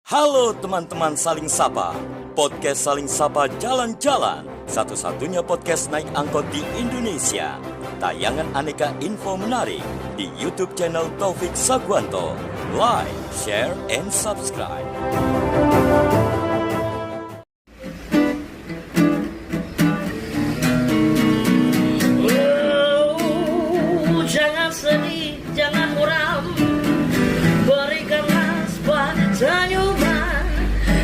Halo teman-teman Saling Sapa, podcast Saling Sapa Jalan-Jalan, satu-satunya podcast naik angkot di Indonesia. Tayangan aneka info menarik di YouTube channel Taufik Sagwanto. Like, share, and subscribe. Jangan sedih, jangan muram, berikanlah sebuah senyuman.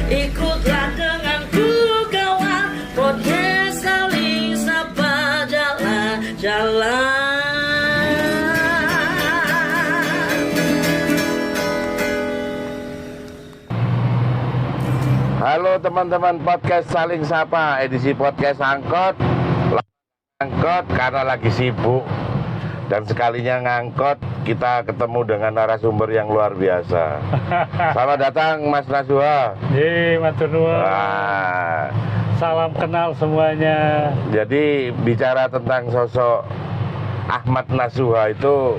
Ikutlah denganku kawan, podcast Saling Sapa Jalan-Jalan. Halo teman-teman podcast Saling Sapa, edisi podcast angkot karena lagi sibuk. Dan sekalinya ngangkot, kita ketemu dengan narasumber yang luar biasa. Selamat datang Mas Nasuha. Matur nuwun. Nah, Salam kenal semuanya. jadi bicara tentang sosok Ahmad Nasuha itu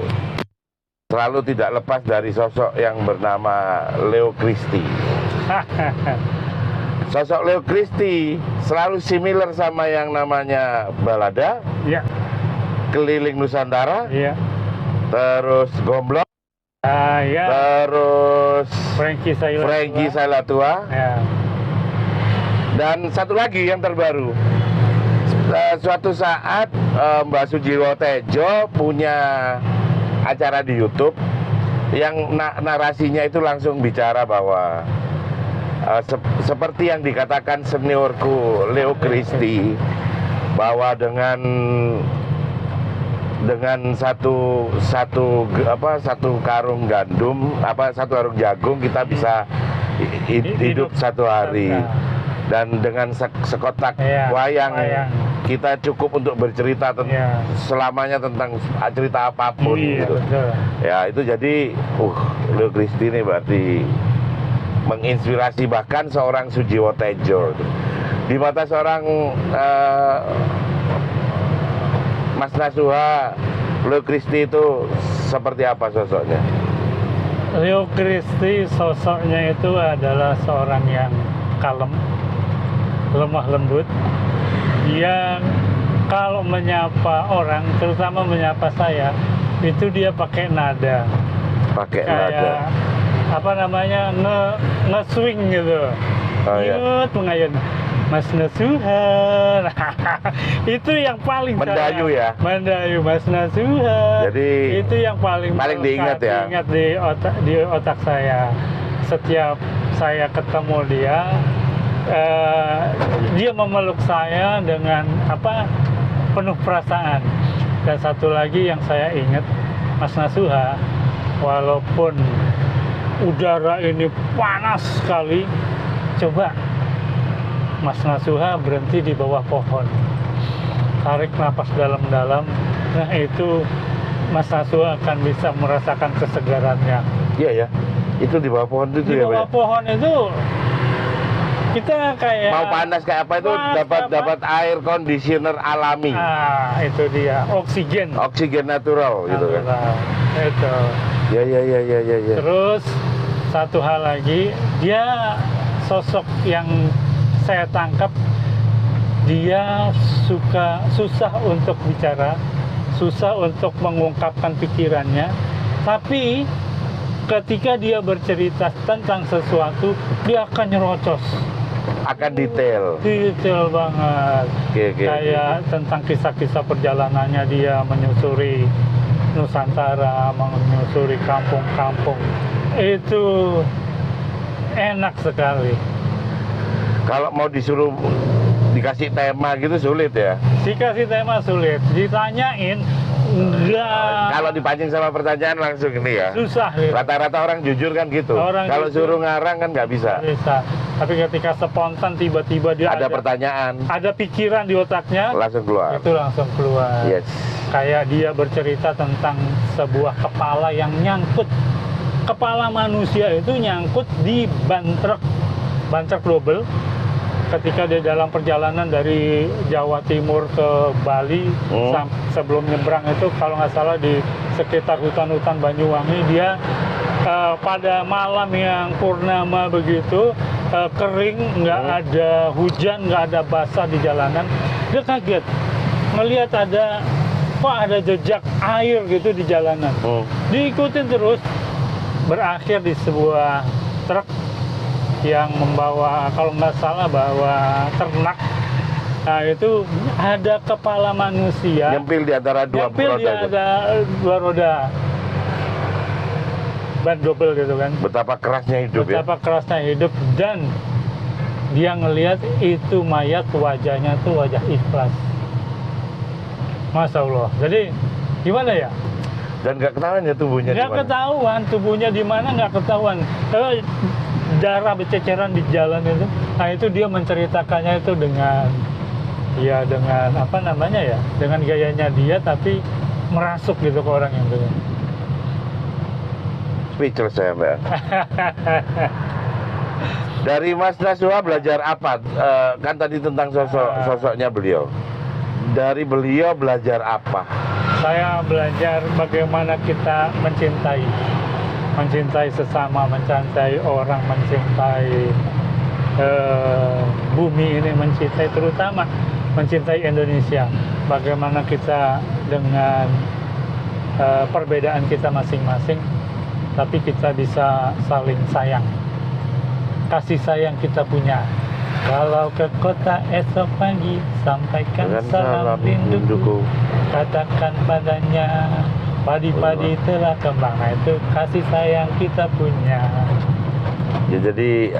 selalu tidak lepas dari sosok yang bernama Leo Christie. Sosok Leo Christie selalu similar sama yang namanya Balada, Iya, Keliling Nusantara, iya. terus Gomblok, Ya. terus Frankie Sailatua, Ya. dan satu lagi yang terbaru. Suatu saat Mbak Sujiwo Tejo punya acara di YouTube yang narasinya itu langsung bicara bahwa seperti yang dikatakan seniorku Leo Christie, bahwa dengan satu karung gandum, satu karung jagung kita bisa hidup satu hari, dan dengan sekotak wayang kita cukup untuk bercerita selamanya tentang cerita apapun gitu. Betul. Ya itu jadi Leo Christie ini berarti menginspirasi bahkan seorang Sujiwo Tejo. Di mata seorang Mas Nasuha, Leo Christie itu seperti apa sosoknya? Leo Christie sosoknya itu adalah seorang yang kalem, lemah lembut, yang kalau menyapa orang, terutama menyapa saya, itu dia pakai nada. Pakai nada. Apa namanya, nge-swing gitu. Oh, iya. Yut, mengayun. Mas Nasuha. Itu yang paling Mendayu ya? Mendayu Mas Nasuha. Jadi itu yang paling diingat ya? Diingat di otak saya. Setiap saya ketemu dia, dia memeluk saya dengan penuh perasaan. Dan satu lagi yang saya ingat, Mas Nasuha, walaupun udara ini panas sekali, coba Mas Nasuha berhenti di bawah pohon, tarik napas dalam-dalam. Nah itu Mas Nasuha akan bisa merasakan kesegarannya. Iya ya, itu di bawah pohon itu Di ya, bawah Pak? pohon itu kita kayak Mau panas kayak apa itu dapat air conditioner alami, itu dia, oksigen natural gitu kan? Itu. Ya. Terus satu hal lagi, dia sosok yang saya tangkap, dia susah untuk bicara, susah untuk mengungkapkan pikirannya, tapi ketika dia bercerita tentang sesuatu, dia akan nyerocos, Akan detail banget. Oke. Kayak tentang kisah-kisah perjalanannya dia menyusuri Nusantara, menyusuri kampung-kampung, itu enak sekali. Kalau mau dikasih tema gitu sulit ya? Dikasih tema sulit, ditanyain enggak. Kalau dipancing sama pertanyaan langsung ini ya? Susah gitu. Rata-rata orang jujur kan gitu. Kalau jujur. suruh ngarang kan nggak bisa. Bisa. Tapi ketika spontan tiba-tiba dia Ada pertanyaan, ada pikiran di otaknya, langsung keluar. itu langsung keluar. Yes. Kayak dia bercerita tentang sebuah kepala yang nyangkut. Kepala manusia itu nyangkut di ban truk double. Ketika dia dalam perjalanan dari Jawa Timur ke Bali, sebelum nyebrang itu kalau nggak salah di sekitar hutan-hutan Banyuwangi, dia pada malam yang purnama begitu, kering, nggak ada hujan, nggak ada basah di jalanan. Dia kaget melihat kok ada jejak air gitu di jalanan. Diikutin terus, berakhir di sebuah truk yang membawa, kalau nggak salah bawa ternak. Nah itu ada kepala manusia Nyempil di antara dua roda. ada dua roda, ban double gitu kan. Betapa kerasnya hidup Betapa kerasnya hidup, dan dia ngelihat itu mayat, wajahnya tuh wajah ikhlas. Masya Allah. Jadi gimana ya? Dan nggak ketahuan ya tubuhnya di Nggak mana. ketahuan tubuhnya di mana, nggak ketahuan. Darah berceceran di jalan itu. Nah itu dia menceritakannya itu dengan apa namanya ya, dengan gayanya dia, tapi merasuk gitu ke orang yang dengar. Speechless saya, Mbak. Dari Mas Nasuha belajar apa? Kan tadi tentang sosoknya beliau. Dari beliau belajar apa? Saya belajar bagaimana kita mencintai sesama, mencintai orang, mencintai bumi ini, terutama mencintai Indonesia. Bagaimana kita dengan perbedaan kita masing-masing, tapi kita bisa saling sayang. Kasih sayang kita punya. Kalau ke kota esok pagi, sampaikan Dengan salam rinduku. Katakan padanya, padi-padi telah kembang. Nah itu kasih sayang kita punya. Ya, jadi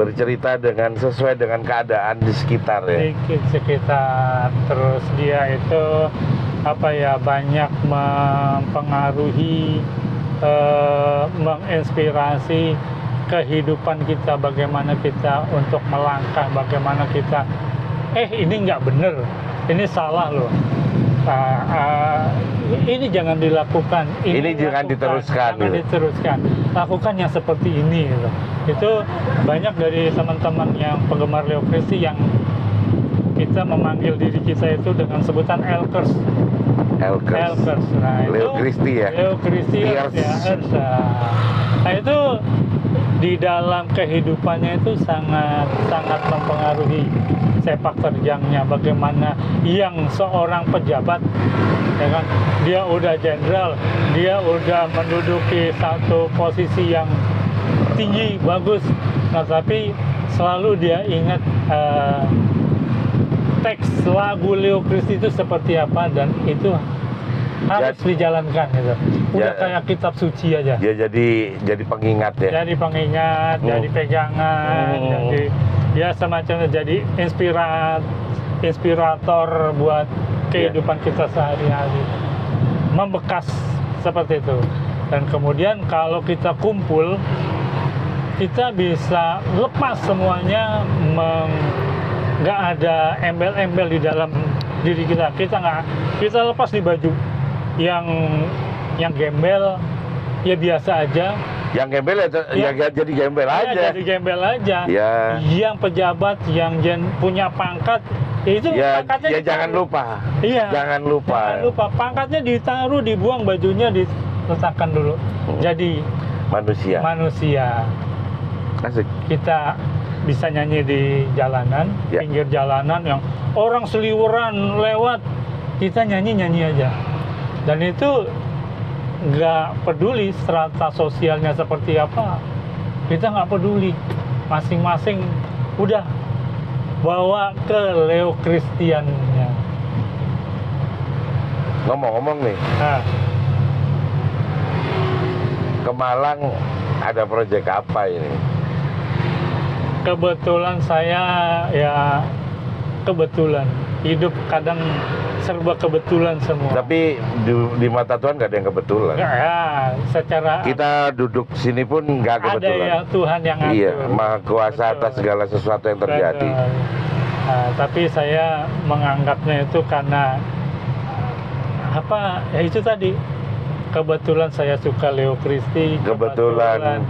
bercerita sesuai dengan keadaan di sekitar ya. Di sekitar. Terus dia itu banyak mempengaruhi, menginspirasi kehidupan kita, bagaimana kita untuk melangkah, bagaimana kita ini nggak bener, ini salah loh, ini jangan dilakukan, ini jangan diteruskan, lakukan yang seperti ini gitu. Itu banyak dari teman-teman yang penggemar Leo Christie yang kita memanggil diri kita itu dengan sebutan Elkers. Nah, Leo Christie ya. Leo Christie ya. Nah itu di dalam kehidupannya itu sangat mempengaruhi sepak terjangnya. Bagaimana yang seorang pejabat, ya kan, dia udah jenderal, dia udah menduduki satu posisi yang tinggi, bagus. Nah tapi selalu dia ingat teks lagu Leo Christie itu seperti apa, dan itu harus dijalankan gitu. Udah kayak kitab suci aja. Dia jadi pengingat ya. Jadi pengingat, jadi pegangan, jadi ya semacam jadi inspirator buat kehidupan kita sehari-hari. Membekas seperti itu. Dan kemudian kalau kita kumpul, kita bisa lepas semuanya, nggak ada embel-embel di dalam diri kita. Kita lepas di baju yang gembel ya biasa aja. Yang gembel ya jadi gembel aja. Jadi gembel aja. Ya. Yang pejabat yang punya pangkat itu pangkatnya jangan lupa. Iya. Jangan lupa pangkatnya ditaruh, dibuang, bajunya diletakkan dulu. Jadi manusia. Asik. Kita bisa nyanyi di jalanan, pinggir jalanan yang orang seliweran lewat, kita nyanyi aja. Dan itu nggak peduli strata sosialnya seperti apa, kita nggak peduli. Masing-masing udah bawa ke Leo Christiannya. Ngomong-ngomong nih, ke Malang ada proyek apa ini? Kebetulan saya hidup kadang serba kebetulan semua. Tapi di mata Tuhan nggak ada yang kebetulan. Ya, secara kita duduk sini pun nggak kebetulan. Ada yang Tuhan yang ngatur. Iya, Maha Kuasa atas segala sesuatu yang terjadi. Nah, tapi saya menganggapnya itu karena ya itu tadi, kebetulan saya suka Leo Christie. Kebetulan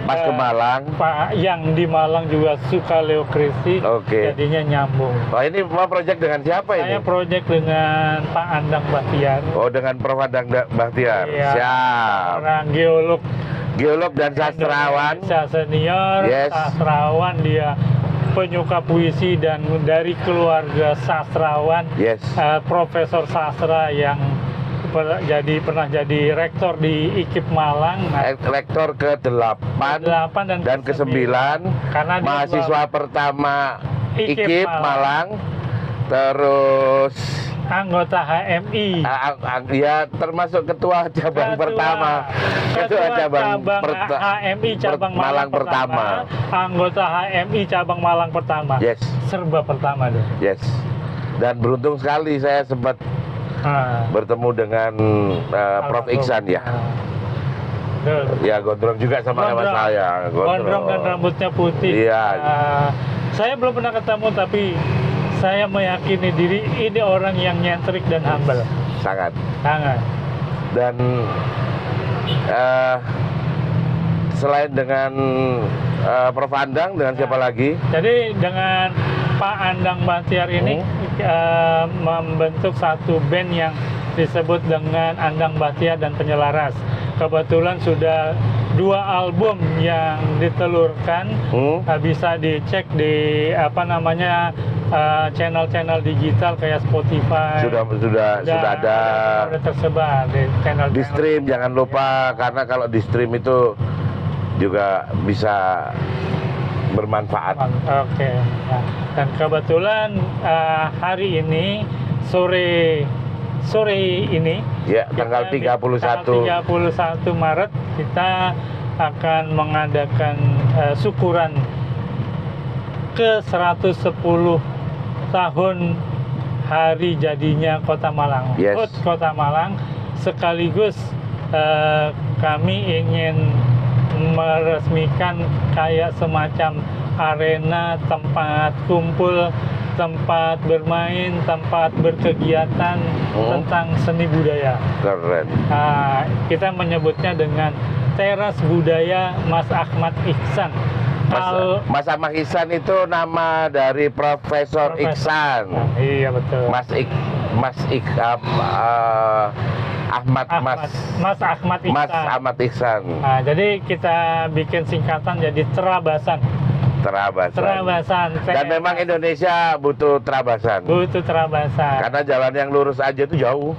Mas ke Malang. Pak yang di Malang juga suka Leo Christie. Oke. Jadinya nyambung. Oh, ini mau proyek dengan siapa ini? Saya proyek dengan Pak Andang Bahtiar. Oh, dengan Prof. Andang Bahtiar. Iya, Siap. orang geolog Geolog dan sastrawan. Indonesia senior, Yes. sastrawan, dia penyuka puisi dan dari keluarga sastrawan, Yes. profesor sastra yang pernah jadi rektor di IKIP Malang. Nah, Rektor ke-8 8 dan ke-9. Karena dia Mahasiswa pertama IKIP IKIP Malang. Terus anggota HMI. ya termasuk ketua cabang pertama. Ketua cabang HMI cabang Malang pertama. Anggota HMI cabang Malang pertama. Yes. Serba pertama deh. Yes. Dan beruntung sekali saya sempat bertemu dengan Prof. Iksan ya. Betul. Ya gondrong juga sama Gondrong. saya. Gondrong dan rambutnya putih. Iya. Saya belum pernah ketemu, tapi saya meyakini diri ini orang yang nyentrik dan humble. Sangat. Sangat. Dan selain dengan Prof. Andang, dengan siapa lagi? Jadi dengan Pak Andang Bahtiar ini membentuk satu band yang disebut dengan Andang Bahtiar dan Penyelaras. Kebetulan sudah 2 album yang ditelurkan, bisa dicek di channel-channel digital kayak Spotify. Sudah ada. Sudah tersebar di channel. Di stream jangan lupa, karena kalau di stream itu juga bisa bermanfaat. Oke. Nah, dan kebetulan hari ini sore ini Ya, tanggal 31. 31 Maret kita akan mengadakan syukuran ke 110 tahun hari jadinya Kota Malang. Yes. HUT Kota Malang, sekaligus kami ingin meresmikan kayak semacam arena tempat kumpul, tempat bermain, tempat berkegiatan tentang seni budaya. Keren. Nah, kita menyebutnya dengan Teras Budaya Mas Ahmad Iksan. Mas Ahmad Iksan itu nama dari Profesor Iksan. Nah, iya betul. Mas Ahmad Iksan. Nah, jadi kita bikin singkatan jadi Terabasan. Dan memang Indonesia butuh terabasan. Karena jalan yang lurus aja itu jauh.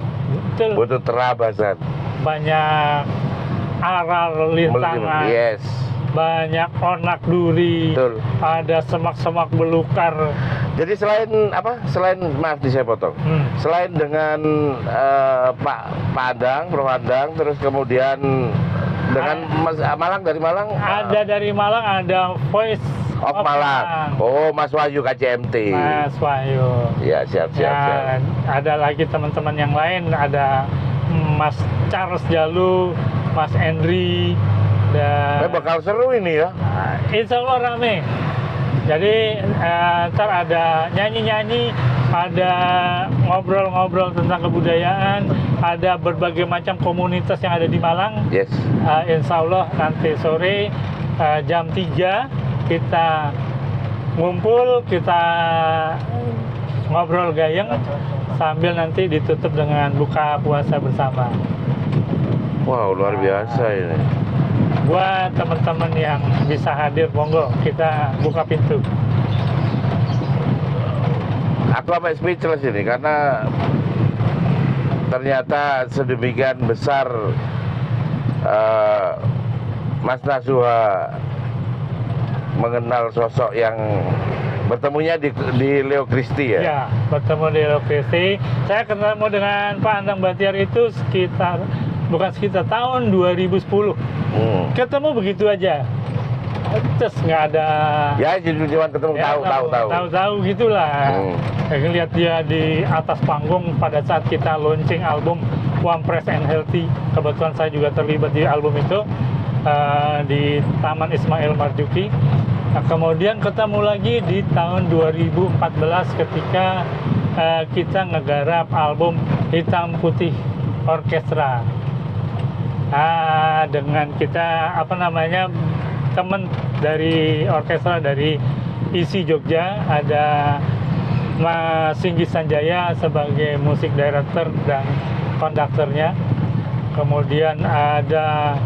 Betul. Butuh terabasan. Banyak aral lintangan. Yes. Banyak onak duri. Betul. Ada semak-semak belukar. Jadi maaf saya potong. Selain dengan Pak Andang, Prof. Andang, terus kemudian dengan Malang, dari Malang? Ada dari Malang, ada Voice of Malang. Oh, Mas Wahyu KCMT. Mas Wahyu. Ya, siap. Ada lagi teman-teman yang lain, ada Mas Charles Jalu, Mas Henry, dan bakal seru ini ya. Insya Allah rame. Jadi ntar ada nyanyi-nyanyi, ada ngobrol-ngobrol tentang kebudayaan, ada berbagai macam komunitas yang ada di Malang. Yes. Insya Allah nanti sore jam 3 kita ngumpul, kita ngobrol gayeng sambil nanti ditutup dengan buka puasa bersama. Wow, luar biasa ini. Buat teman-teman yang bisa hadir, monggo kita buka pintu. Aku sampai speechless ini karena ternyata sedemikian besar Mas Nasuha mengenal sosok yang bertemunya di Leo Christie ya? Ya, bertemu di Leo Christie. Saya ketemu dengan Pak Andang Bahtiar itu bukan sekitar tahun 2010. Ketemu begitu aja. Terus nggak ada. Ya, cuma ketemu ya, tahu gitulah. Lihat dia di atas panggung pada saat kita launching album One Fresh and Healthy. Kebetulan saya juga terlibat di album itu di Taman Ismail Marzuki. Nah, kemudian ketemu lagi di tahun 2014 ketika kita ngegarap album Hitam Putih Orkestra. Dengan kita teman dari orkestra dari ISI Jogja, ada Mas Singgi Sanjaya sebagai musik director dan konduktornya. Kemudian ada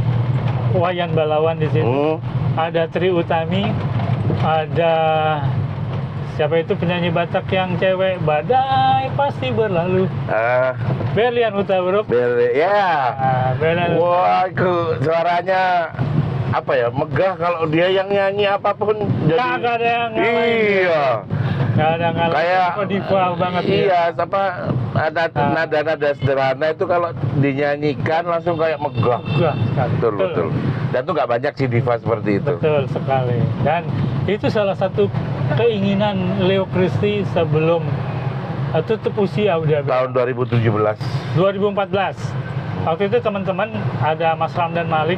Wayan Balawan di situ. Ada Tri Utami, ada siapa itu penyanyi Batak yang cewek, Badai Pasti Berlalu. Berlian Hutauruk. Ya. Berlian. Wah, itu suaranya apa ya, megah. Kalau dia yang nyanyi apapun jadi. Kagak ada yang ngalahin. Iya. Gak ada ngalahin. Kayak diva banget. Iya, apa nada-nada sederhana itu kalau dinyanyikan langsung kayak megah. Megah sekali. Betul. Dan tuh nggak banyak sih diva seperti itu. Betul sekali. Dan itu salah satu keinginan Leo Christie sebelum tutup usia udah Tahun 2017. 2014. Waktu itu teman-teman ada Mas Ramdan Malik,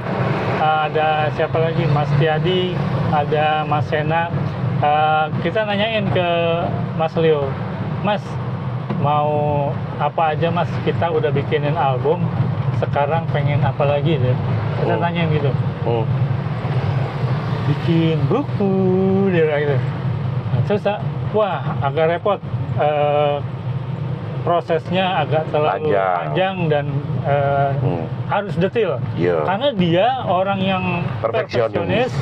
ada siapa lagi, Mas Tiadi, ada Mas Sena. Kita nanyain ke Mas Leo, Mas mau apa aja Mas, kita udah bikinin album, sekarang pengen apa lagi deh? Kita tanyain gitu. Bikin buku, dia bilang gitu. Nah, terus wah agak repot, prosesnya agak terlalu panjang dan harus detail. Karena dia orang yang perfeksionis.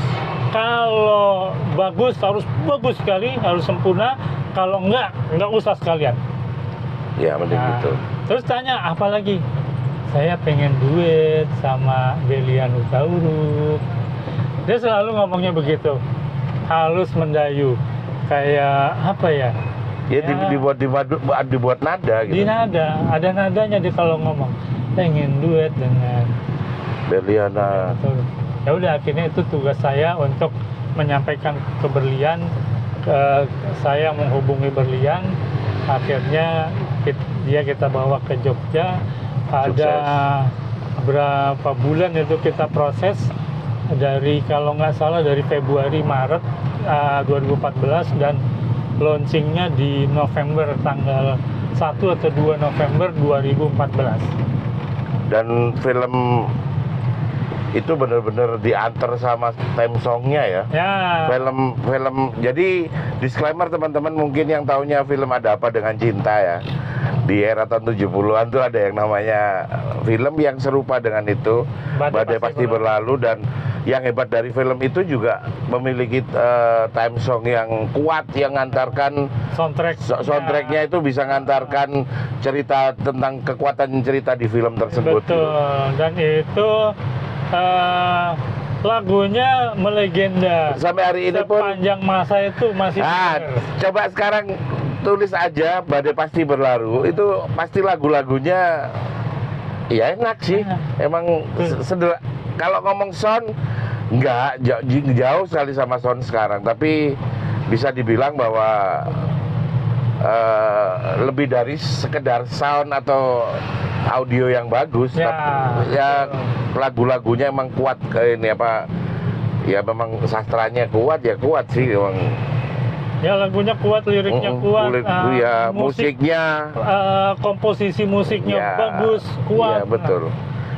Kalau bagus harus bagus sekali, harus sempurna. Kalau enggak usah sekalian. Ya, mending gitu. Terus tanya apa lagi? Saya pengen duet sama Berlian Hutauruk. Dia selalu ngomongnya begitu, halus mendayu, kayak apa ya? Dibuat nada gitu. Di nada, ada nadanya dia kalau ngomong. Pengen duet dengan Berlian. Ya udah, akhirnya itu tugas saya untuk menyampaikan ke Berlian. Saya menghubungi Berlian, akhirnya kita bawa ke Jogja. Ada berapa bulan itu kita proses, dari kalau nggak salah dari Februari Maret 2014 dan launchingnya di November tanggal 1 atau 2 November 2014. Dan film itu benar-benar diantar sama theme songnya ya. Film jadi disclaimer teman-teman mungkin yang taunya film Ada Apa Dengan Cinta ya. Di era tahun 70-an tuh ada yang namanya film yang serupa dengan itu, Badai Pasti Berlalu. Dan yang hebat dari film itu juga memiliki theme song yang kuat, yang ngantarkan soundtracknya itu bisa ngantarkan cerita tentang kekuatan cerita di film tersebut. Betul. Dan itu lagunya melegenda sampai hari ini pun. Sepanjang masa itu masih coba sekarang tulis aja Badai Pasti Berlalu, itu pasti lagu-lagunya ya enak sih. Emang kalau ngomong sound nggak jauh sekali sama sound sekarang, tapi bisa dibilang bahwa lebih dari sekedar sound atau audio yang bagus, ya lagu-lagunya emang kuat. Ini apa ya, memang sastranya kuat sih emang. Ya lagunya kuat, liriknya kuat, musiknya, komposisi musiknya bagus, kuat. Iya betul.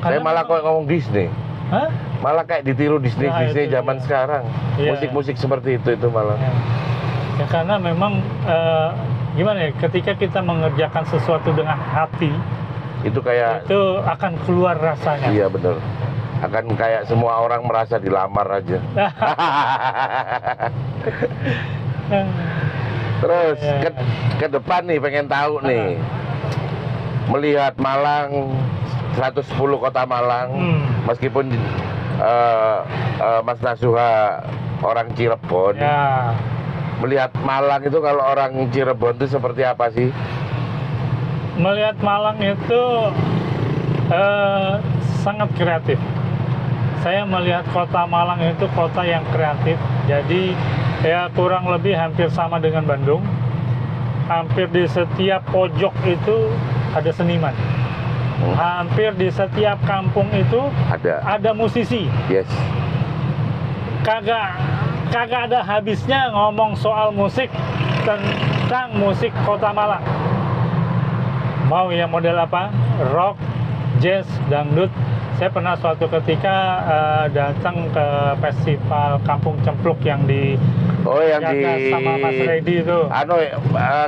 Saya malah kok ngomong Disney. Hah? Malah kayak ditiru Disney zaman sekarang. Musik-musik seperti itu malah. Ya karena memang gimana ya, ketika kita mengerjakan sesuatu dengan hati, itu akan keluar rasanya. Iya betul. Akan kayak semua orang merasa dilamar aja. Terus ke depan nih pengen tahu nih, melihat Malang, 110 kota Malang, meskipun Mas Nasuha orang Cirebon, melihat Malang itu, kalau orang Cirebon itu seperti apa sih? Melihat Malang itu sangat kreatif. Saya melihat kota Malang itu kota yang kreatif. Jadi ya kurang lebih hampir sama dengan Bandung. Hampir di setiap pojok itu ada seniman. Hampir di setiap kampung itu ada musisi. Yes. Kagak ada habisnya ngomong soal musik, tentang musik kota Malang. Mau yang model apa? Rock, jazz, dangdut. Saya pernah suatu ketika datang ke festival Kampung Cempluk yang sama Mas Reddy itu.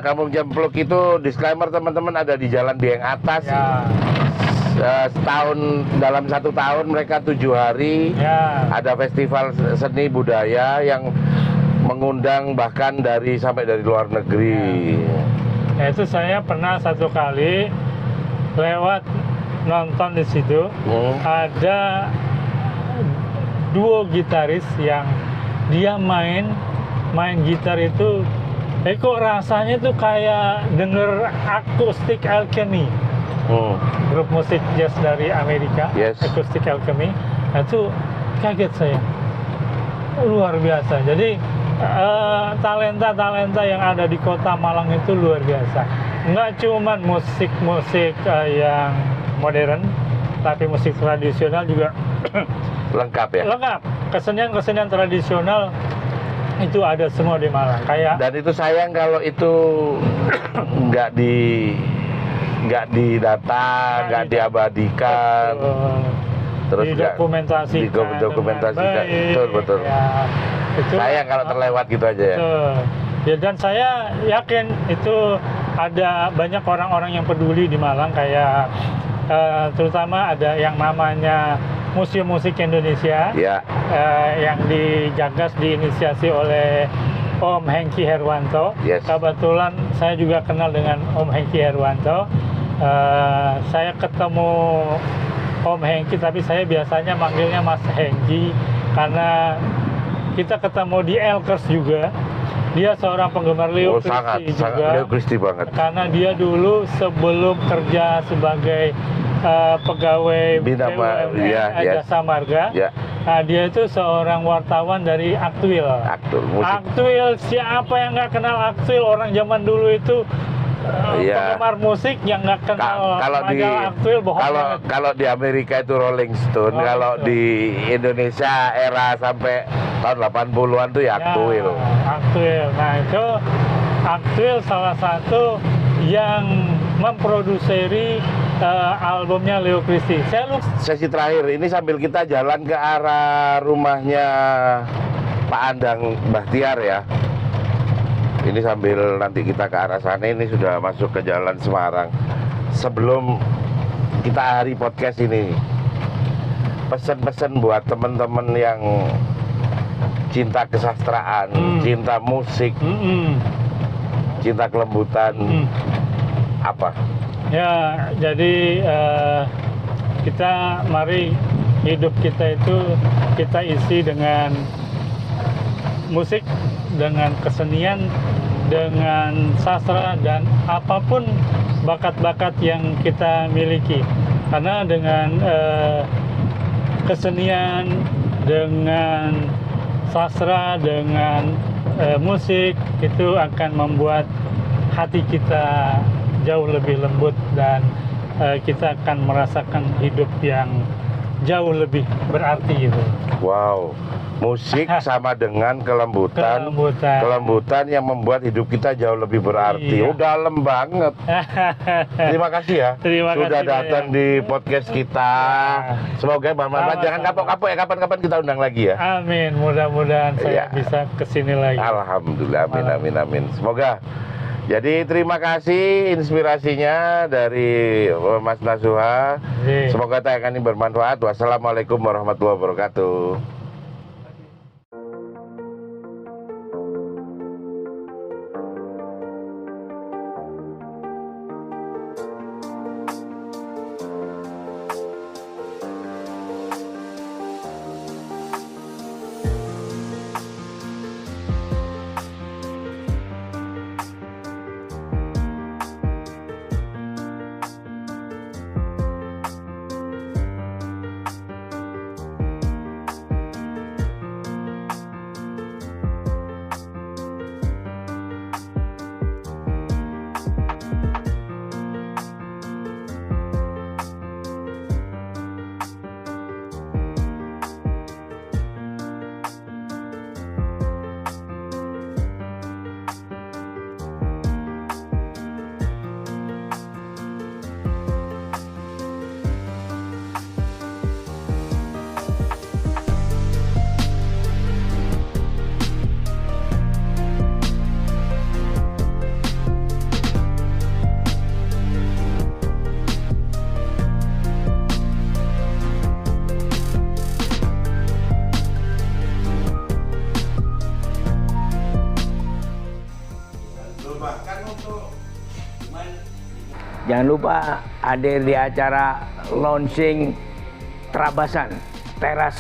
Kampung Cempluk itu disclaimer teman-teman, ada di Jalan Dieng Atas. setahun, dalam 1 tahun mereka 7 hari Ya. ada festival seni budaya yang mengundang bahkan sampai dari luar negeri. Ya, itu saya pernah 1 kali lewat nonton di situ. Ada duo gitaris yang dia main gitar itu, kok rasanya tuh kayak denger Acoustic Alchemy, grup musik jazz dari Amerika. Yes. Acoustic Alchemy. Nah, itu kaget saya, luar biasa. Jadi talenta yang ada di kota Malang itu luar biasa. Nggak cuman musik yang modern, tapi musik tradisional juga Lengkap ya. lengkap. Kesenian tradisional itu ada semua di Malang. Kayak Dan itu sayang kalau itu nggak didata, nggak diabadikan, terus nggak didokumentasikan. Betul. Ya, itu Sayang kalau terlewat gitu aja ya. betul. Ya, dan saya yakin itu ada banyak orang-orang yang peduli di Malang, kayak terutama ada yang namanya Museum Musik Indonesia. Ya. Yang digagas, diinisiasi oleh Om Hengki Herwanto. Yes. Kebetulan saya juga kenal dengan Om Hengki Herwanto. Saya ketemu Om Hengki, tapi saya biasanya manggilnya Mas Hengki karena kita ketemu di Elkers juga. Dia seorang penggemar Leo Christie sangat juga. Leo Christie banget. Karena dia dulu sebelum kerja sebagai pegawai BUMN Jasa Marga, nah, dia itu seorang wartawan dari Aktuil. Aktuil, siapa yang nggak kenal Aktuil? Orang zaman dulu itu penggemar musik yang nggak kenal majalah Aktuil, bohong banget. Kalau di Amerika itu Rolling Stone, kalau di Indonesia era sampai tahun 80-an tuh ya Aktuil. Aktuil. Nah, itu Aktuil salah satu yang memproduksi albumnya Leo Christie. Sesi terakhir ini sambil kita jalan ke arah rumahnya Pak Andang Bahtiar ya. Ini sambil nanti kita ke arah sana, ini sudah masuk ke Jalan Semarang. Sebelum kita akhiri podcast ini, pesan-pesan buat teman-teman yang cinta kesastraan, cinta musik, cinta kelembutan, apa? Ya, jadi mari hidup kita itu kita isi dengan musik, dengan kesenian, dengan sastra, dan apapun bakat-bakat yang kita miliki. Karena dengan kesenian, dengan sastra, dengan musik, itu akan membuat hati kita jauh lebih lembut, dan kita akan merasakan hidup yang jauh lebih berarti gitu. Wow, musik sama dengan kelembutan yang membuat hidup kita jauh lebih berarti. Iya. Oh, dalam banget. Terima kasih ya. Sudah datang di podcast kita. Semoga bermanfaat. Jangan kapok-kapok ya, kapan-kapan kita undang lagi ya. Amin, mudah-mudahan saya bisa kesini lagi. Alhamdulillah, amin. Semoga. Jadi terima kasih inspirasinya dari Mas Nasuha. Semoga tayangan ini bermanfaat. Wassalamualaikum warahmatullahi wabarakatuh. bahkan untuk Jangan lupa hadir di acara launching Trabasan Teras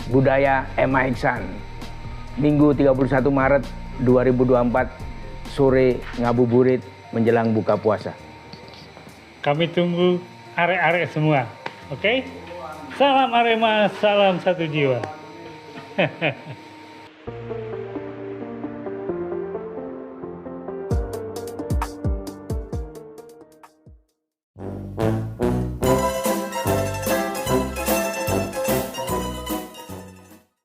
Budaya Emma Iksan Minggu 31 Maret 2024 sore ngabuburit menjelang buka puasa. Kami tunggu arek-arek semua. Oke? Salam Arema, salam satu jiwa.